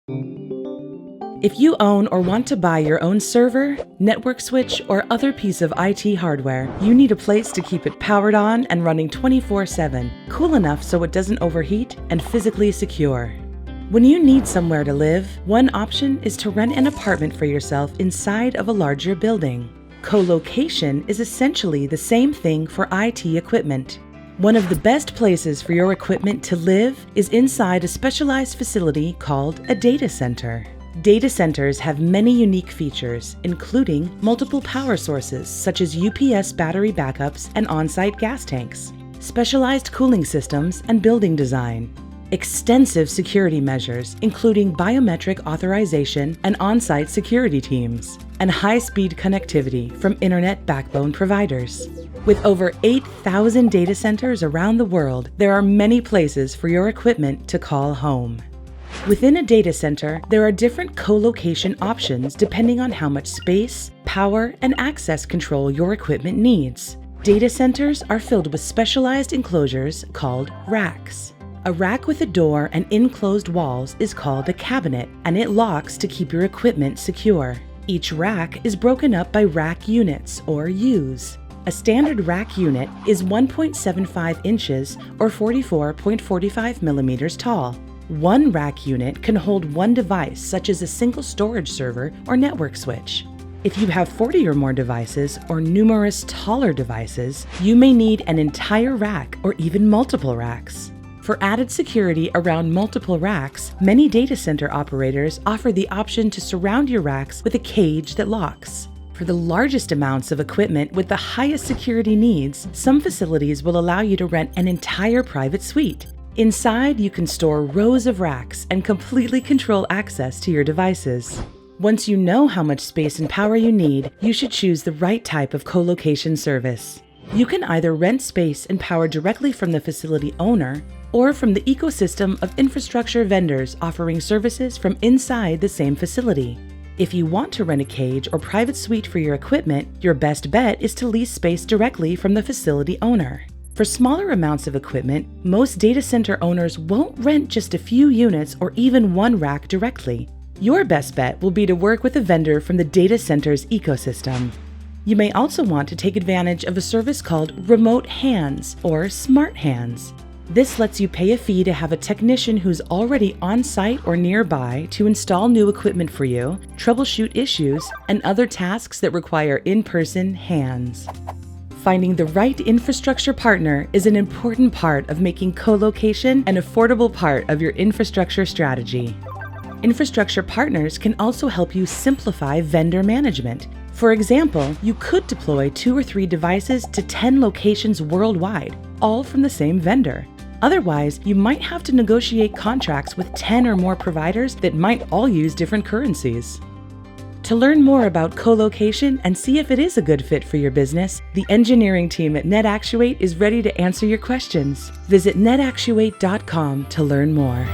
If you own or want to buy your own server, network switch, or other piece of IT hardware, you need a place to keep it powered on and running 24/7, cool enough so it doesn't overheat, and physically secure. When you need somewhere to live, one option is to rent an apartment for yourself inside of a larger building. Co-location is essentially the same thing for IT equipment. One of the best places for your equipment to live is inside a specialized facility called a data center. Data centers have many unique features, including multiple power sources such as UPS battery backups and on-site gas tanks, specialized cooling systems and building design, extensive security measures including biometric authorization and on-site security teams, and high-speed connectivity from internet backbone providers. With over 8,000 data centers around the world, there are many places for your equipment to call home. Within a data center, there are different co-location options depending on how much space, power, and access control your equipment needs. Data centers are filled with specialized enclosures called racks. A rack with a door and enclosed walls is called a cabinet, and it locks to keep your equipment secure. Each rack is broken up by rack units, or U's. A standard rack unit is 1.75 inches or 44.45 millimeters tall. One rack unit can hold one device, such as a single storage server or network switch. If you have 40 or more devices or numerous taller devices, you may need an entire rack or even multiple racks. For added security around multiple racks, many data center operators offer the option to surround your racks with a cage that locks. For the largest amounts of equipment with the highest security needs, some facilities will allow you to rent an entire private suite. Inside, you can store rows of racks and completely control access to your devices. Once you know how much space and power you need, you should choose the right type of co-location service. You can either rent space and power directly from the facility owner, or from the ecosystem of infrastructure vendors offering services from inside the same facility. If you want to rent a cage or private suite for your equipment, your best bet is to lease space directly from the facility owner. For smaller amounts of equipment, most data center owners won't rent just a few units or even one rack directly. Your best bet will be to work with a vendor from the data center's ecosystem. You may also want to take advantage of a service called Remote Hands or Smart Hands. This lets you pay a fee to have a technician who's already on site or nearby to install new equipment for you, troubleshoot issues, and other tasks that require in-person hands. Finding the right infrastructure partner is an important part of making co-location an affordable part of your infrastructure strategy. Infrastructure partners can also help you simplify vendor management. For example, you could deploy 2 or 3 devices to 10 locations worldwide, all from the same vendor. Otherwise, you might have to negotiate contracts with 10 or more providers that might all use different currencies. To learn more about co-location and see if it is a good fit for your business, the engineering team at NetActuate is ready to answer your questions. Visit netactuate.com to learn more.